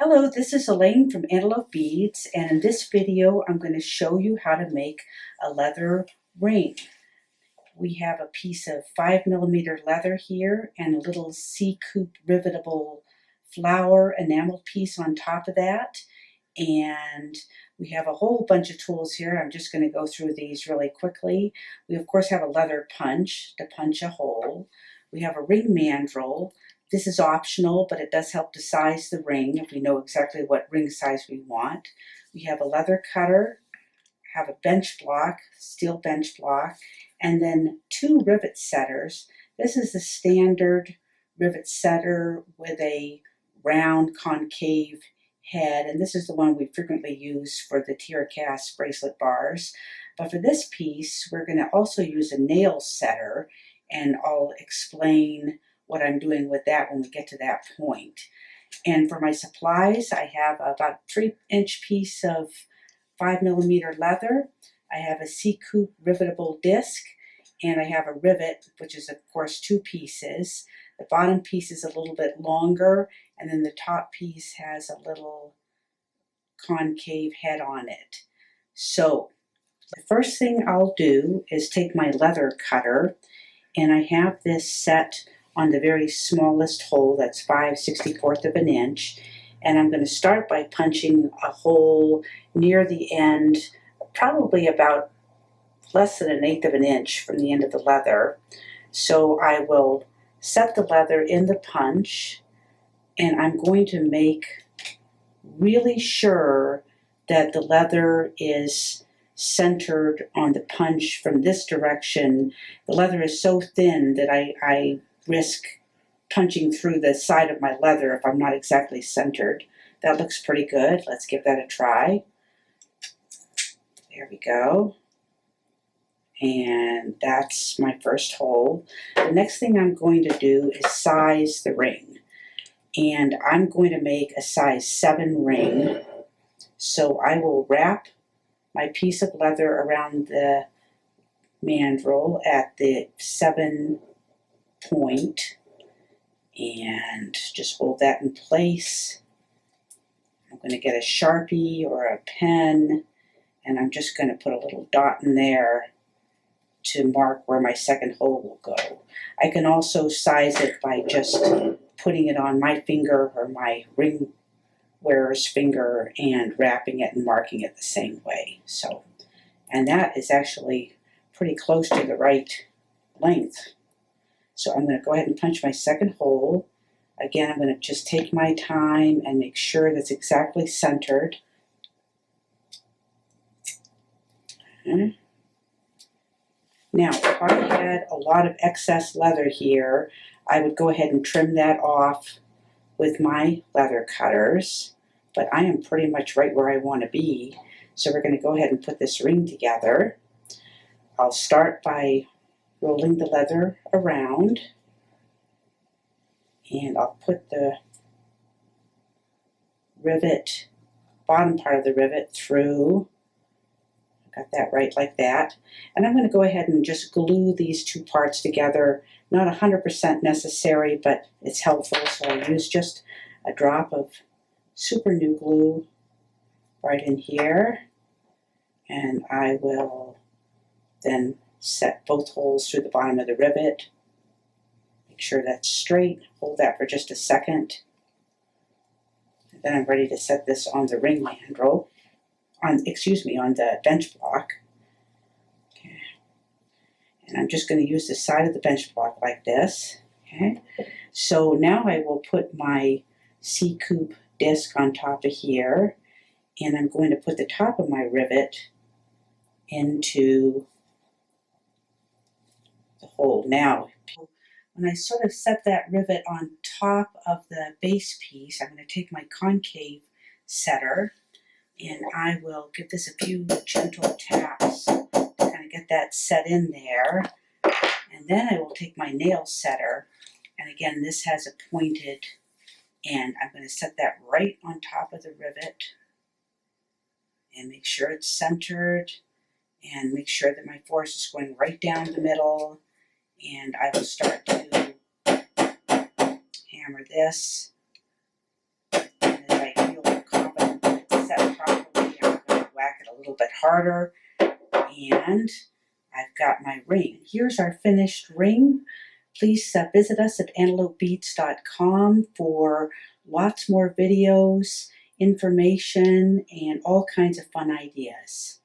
Hello, this is Elaine from Antelope Beads, and in this video I'm going to show you how to make a leather ring. We have a piece of 5mm leather here and a little C-coupe rivetable flower enamel piece on top of that. And we have a whole bunch of tools here. I'm just going to go through these really quickly. We of course have a leather punch to punch a hole. We have a ring mandrel. This is optional, but it does help to size the ring if we know exactly what ring size we want. We have a leather cutter, have a bench block, steel bench block, and then two rivet setters. This is the standard rivet setter with a round concave head, and this is the one we frequently use for the Tiracast bracelet bars. But for this piece, we're going to also use a nail setter, and I'll explain what I'm doing with that when we get to that point. And for my supplies, I have about a 3-inch piece of 5mm leather. I have a C-coupe rivetable disc, and I have a rivet, which is of course 2 pieces. The bottom piece is a little bit longer, and then the top piece has a little concave head on it. So the first thing I'll do is take my leather cutter, and I have this set on the very smallest hole, that's 5/64 of an inch, and I'm going to start by punching a hole near the end, probably about less than 1/8 of an inch from the end of the leather. So I will set the leather in the punch, and I'm going to make really sure that the leather is centered on the punch from this direction. The leather is so thin that I risk punching through the side of my leather if I'm not exactly centered. That looks pretty good. Let's give that a try. There we go. And that's my first hole. The next thing I'm going to do is size the ring. And I'm going to make a size 7 ring. So I will wrap my piece of leather around the mandrel at the 7 point and just hold that in place. I'm going to get a Sharpie or a pen, and I'm just going to put a little dot in there to mark where my second hole will go. I can also size it by just putting it on my finger or my ring wearer's finger and wrapping it and marking it the same way. So, and that is actually pretty close to the right length. So I'm going to go ahead and punch my second hole. Again, I'm going to just take my time and make sure that's exactly centered. Okay. Now, if I had a lot of excess leather here, I would go ahead and trim that off with my leather cutters, but I am pretty much right where I want to be. So we're going to go ahead and put this ring together. I'll start by rolling the leather around, and I'll put the rivet, bottom part of the rivet through. Got that right like that. And I'm going to go ahead and just glue these two parts together. Not 100% necessary, but it's helpful. So I use just a drop of super new glue right in here. And I will then set both holes through the bottom of the rivet. Make sure that's straight. Hold that for just a second. And then I'm ready to set this on the ring mandrel. On the bench block. Okay. And I'm just going to use the side of the bench block like this. Okay. So now I will put my C-coupe disc on top of here, and I'm going to put the top of my rivet into the hole. Now, when I sort of set that rivet on top of the base piece, I'm going to take my concave setter, and I will give this a few gentle taps to kind of get that set in there. And then I will take my nail setter, and again, this has a pointed end. I'm going to set that right on top of the rivet and make sure it's centered, and make sure that my force is going right down the middle. And I will start to hammer this. And as I feel whack it a little bit harder, and I've got my ring. Here's our finished ring. Please visit us at antelopebeads.com for lots more videos, information, and all kinds of fun ideas.